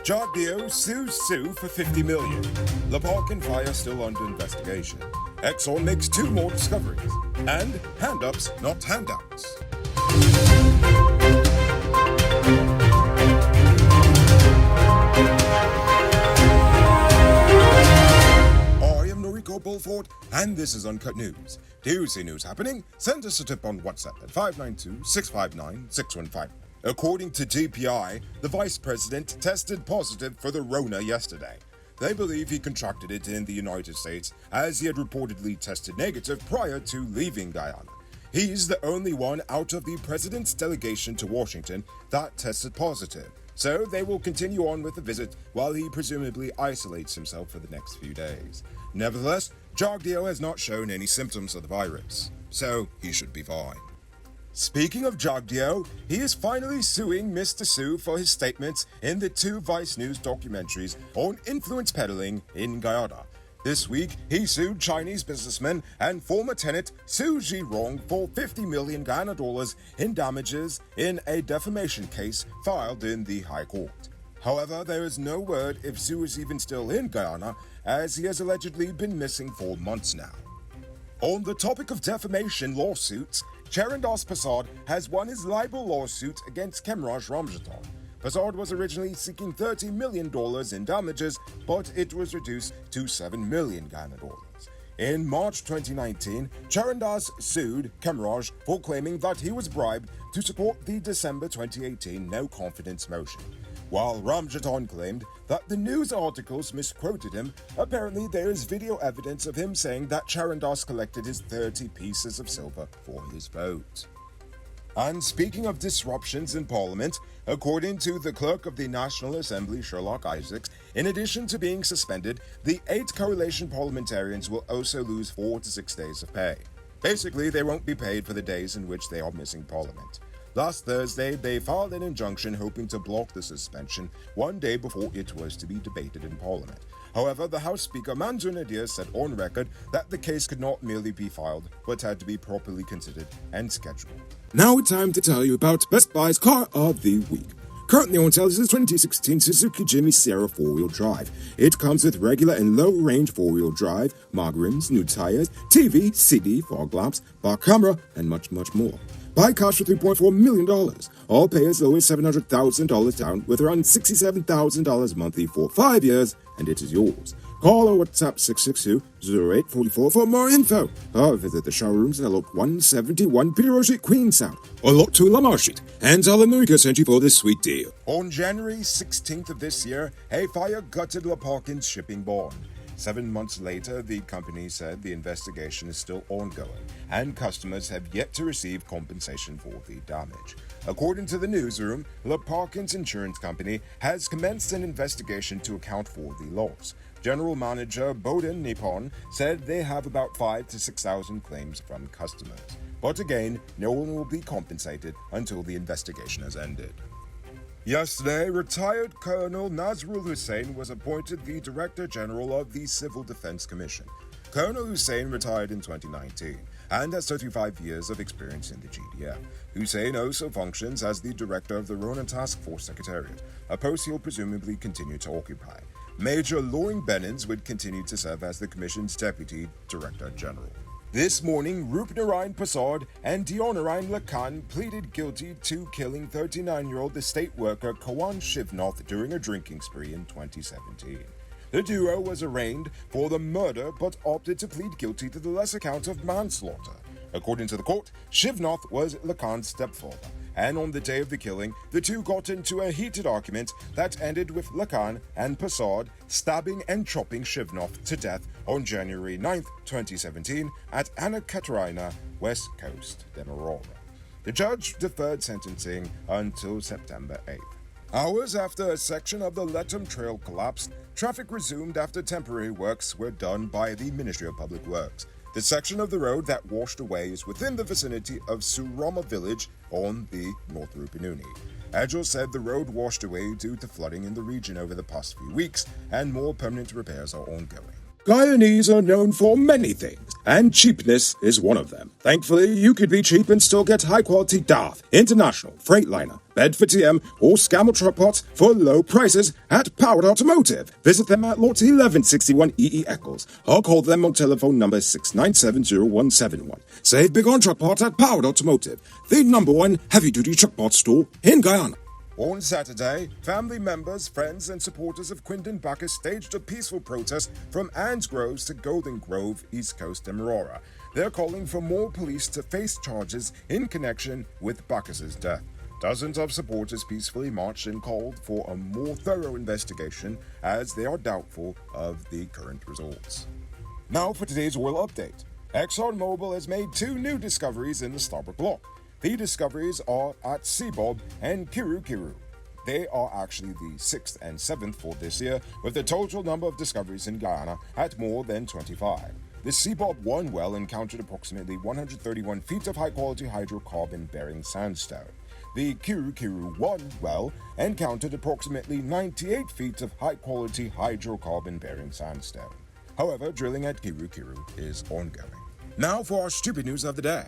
Jogdio sues Sue for $50 million. The Parkins fire still under investigation. Exxon makes 2 more discoveries. And hand-ups, not handouts. I am Noriko Bulford, and this is Uncut News. Do you see news happening? Send us a tip on WhatsApp at 592-659-615. According to GPI, the vice president tested positive for the Rona yesterday. They believe he contracted it in the United States as he had reportedly tested negative prior to leaving Guyana. He's the only one out of the president's delegation to Washington that tested positive, so they will continue on with the visit while he presumably isolates himself for the next few days. Nevertheless, Jogdio has not shown any symptoms of the virus, so he should be fine. Speaking of Jogdio, he is finally suing Mr. Sue for his statements in the 2 Vice News documentaries on influence peddling in Guyana. This week, he sued Chinese businessman and former tenant Su Zhirong for $50 million Guyana dollars in damages in a defamation case filed in the High Court. However, there is no word if Sue is even still in Guyana, as he has allegedly been missing for months now. On the topic of defamation lawsuits, Cherendas has won his libel lawsuit against Kemraj Ramjaton. Passard was originally seeking $30 million in damages, but it was reduced to $7 million Guyana dollars. In March 2019, Cherendas sued Kemraj for claiming that he was bribed to support the December 2018 no-confidence motion. While Ramjaton claimed that the news articles misquoted him, apparently there is video evidence of him saying that Cherendas collected his 30 pieces of silver for his vote. And speaking of disruptions in Parliament, according to the Clerk of the National Assembly, Sherlock Isaacs, in addition to being suspended, the 8 coalition parliamentarians will also lose 4 to 6 days of pay. Basically, they won't be paid for the days in which they are missing Parliament. Last Thursday, they filed an injunction hoping to block the suspension 1 day before it was to be debated in Parliament. However, the House Speaker Mansour Nadir said on record that the case could not merely be filed, but had to be properly considered and scheduled. Now it's time to tell you about Best Buy's Car of the Week. Currently on sale is the 2016 Suzuki Jimmy Sierra 4-wheel drive. It comes with regular and low-range 4-wheel drive, mag rims, new tires, TV, CD, fog lamps, bar camera, and much, much more. Buy cash for $3.4 million. All pay as low as $700,000 down with around $67,000 monthly for 5 years, and it is yours. Call or WhatsApp 662-0844 for more info. Or visit the showrooms at Lot 171 Peter Street, Queenstown, or Lot 2 Lamar Street, and tell them Noriko sent you for this sweet deal. On January 16th of this year, a fire gutted the Parkins shipping barn. 7 months later, the company said the investigation is still ongoing, and customers have yet to receive compensation for the damage. According to the newsroom, the Parkins Insurance Company has commenced an investigation to account for the loss. General Manager Bowden Nippon said they have about 5,000 to 6,000 claims from customers. But again, no one will be compensated until the investigation has ended. Yesterday, retired Colonel Nazrul Hussain was appointed the Director General of the Civil Defense Commission. Colonel Hussain retired in 2019 and has 35 years of experience in the GDF. Hussain also functions as the Director of the Rona Task Force Secretariat, a post he'll presumably continue to occupy. Major Loring Bennins would continue to serve as the Commission's Deputy Director General. This morning, Rupnarayan Prasad and Dionarayan Lakan pleaded guilty to killing 39-year-old estate worker Kawan Shivnath during a drinking spree in 2017. The duo was arraigned for the murder but opted to plead guilty to the lesser count of manslaughter. According to the court, Shivnath was Lakan's stepfather, and on the day of the killing, the two got into a heated argument that ended with Lakan and Prasad stabbing and chopping Shivnath to death on January 9, 2017 at Anakatarina, West Coast, Demerara. The judge deferred sentencing until September 8th. Hours after a section of the Letum Trail collapsed, traffic resumed after temporary works were done by the Ministry of Public Works. The section of the road that washed away is within the vicinity of Surama village on the North Rupununi. Agile said the road washed away due to flooding in the region over the past few weeks, and more permanent repairs are ongoing. Guyanese are known for many things, and cheapness is one of them. Thankfully, you could be cheap and still get high-quality DAF, International, Freightliner, Bedford TM, or Scammell truck parts for low prices at Powered Automotive. Visit them at Lot 1161 EE Eccles, or call them on telephone number 6970171. Save big on truck parts at Powered Automotive, the #1 heavy-duty truck parts store in Guyana. On Saturday, family members, friends, and supporters of Quindon Bacchus staged a peaceful protest from Anns Groves to Golden Grove, East Coast, Demerara. They're calling for more police to face charges in connection with Bacchus's death. Dozens of supporters peacefully marched and called for a more thorough investigation as they are doubtful of the current results. Now for today's oil update. ExxonMobil has made 2 new discoveries in the Starbuck Block. The discoveries are at Seabob and Kiru Kiru. They are actually the 6th and 7th for this year, with the total number of discoveries in Guyana at more than 25. The Seabob 1 well encountered approximately 131 feet of high-quality hydrocarbon-bearing sandstone. The Kiru Kiru 1 well encountered approximately 98 feet of high-quality hydrocarbon-bearing sandstone. However, drilling at Kiru Kiru is ongoing. Now for our stupid news of the day.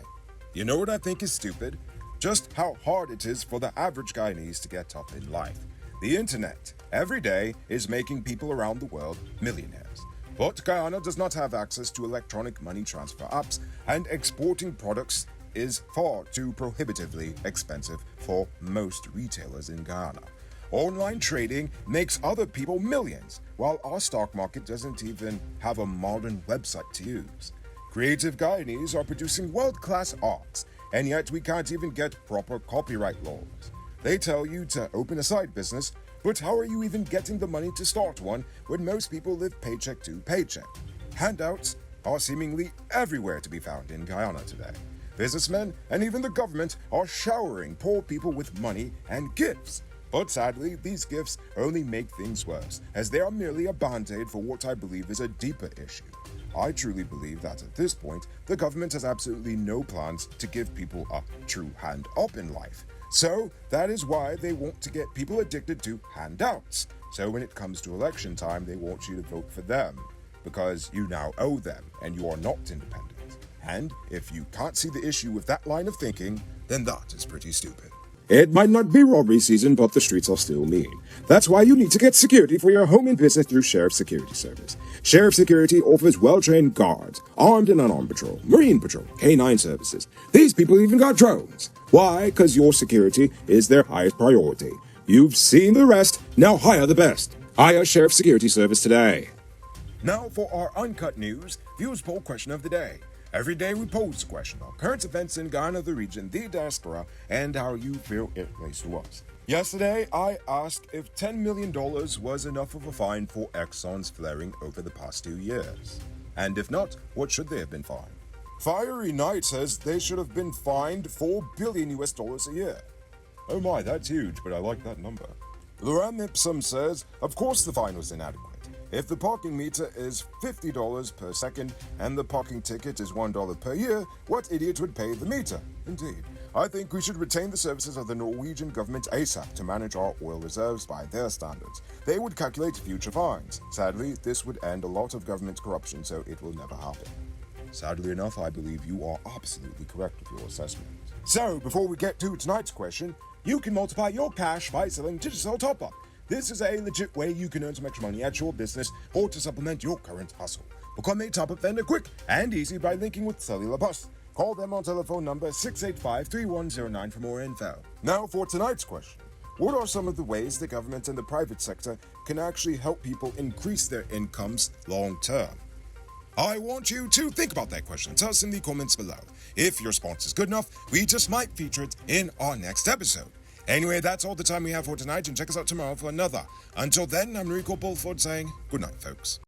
You know what I think is stupid? Just how hard it is for the average Guyanese to get up in life. The internet, every day, is making people around the world millionaires. But Guyana does not have access to electronic money transfer apps, and exporting products is far too prohibitively expensive for most retailers in Guyana. Online trading makes other people millions, while our stock market doesn't even have a modern website to use. Creative Guyanese are producing world-class arts, and yet we can't even get proper copyright laws. They tell you to open a side business, but how are you even getting the money to start one when most people live paycheck to paycheck? Handouts are seemingly everywhere to be found in Guyana today. Businessmen and even the government are showering poor people with money and gifts. But sadly, these gifts only make things worse, as they are merely a band-aid for what I believe is a deeper issue. I truly believe that at this point, the government has absolutely no plans to give people a true hand up in life. So that is why they want to get people addicted to handouts. So when it comes to election time, they want you to vote for them, because you now owe them and you are not independent. And if you can't see the issue with that line of thinking, then that is pretty stupid. It might not be robbery season, but the streets are still mean. That's why you need to get security for your home and business through Sheriff Security Service. Sheriff Security offers well-trained guards, armed and unarmed patrol, marine patrol, K9 services. These people even got drones. Why? Because your security is their highest priority. You've seen the rest, now hire the best. Hire Sheriff Security Service today. Now for our Uncut News Views Poll Question of the Day. Every day we pose a question on current events in Guyana, the region, the diaspora, and how you feel it relates to us. Yesterday, I asked if $10 million was enough of a fine for Exxon's flaring over the past 2 years. And if not, what should they have been fined? Fiery Knight says they should have been fined $4 billion a year. Oh my, that's huge, but I like that number. Loram Ipsum says, of course the fine was inadequate. If the parking meter is $50 per second and the parking ticket is $1 per year, what idiot would pay the meter? Indeed. I think we should retain the services of the Norwegian government ASAP to manage our oil reserves by their standards. They would calculate future fines. Sadly, this would end a lot of government corruption, so it will never happen. Sadly enough, I believe you are absolutely correct with your assessment. So, before we get to tonight's question, you can multiply your cash by selling Digital Top-Up. This is a legit way you can earn some extra money at your business or to supplement your current hustle. Become a top-up vendor quick and easy by linking with Cellular Bus. Call them on telephone number 685-3109 for more info. Now for tonight's question. What are some of the ways the government and the private sector can actually help people increase their incomes long term? I want you to think about that question. Tell us in the comments below. If your response is good enough, we just might feature it in our next episode. Anyway, that's all the time we have for tonight, and check us out tomorrow for another. Until then, I'm Rico Bulford saying good night, folks.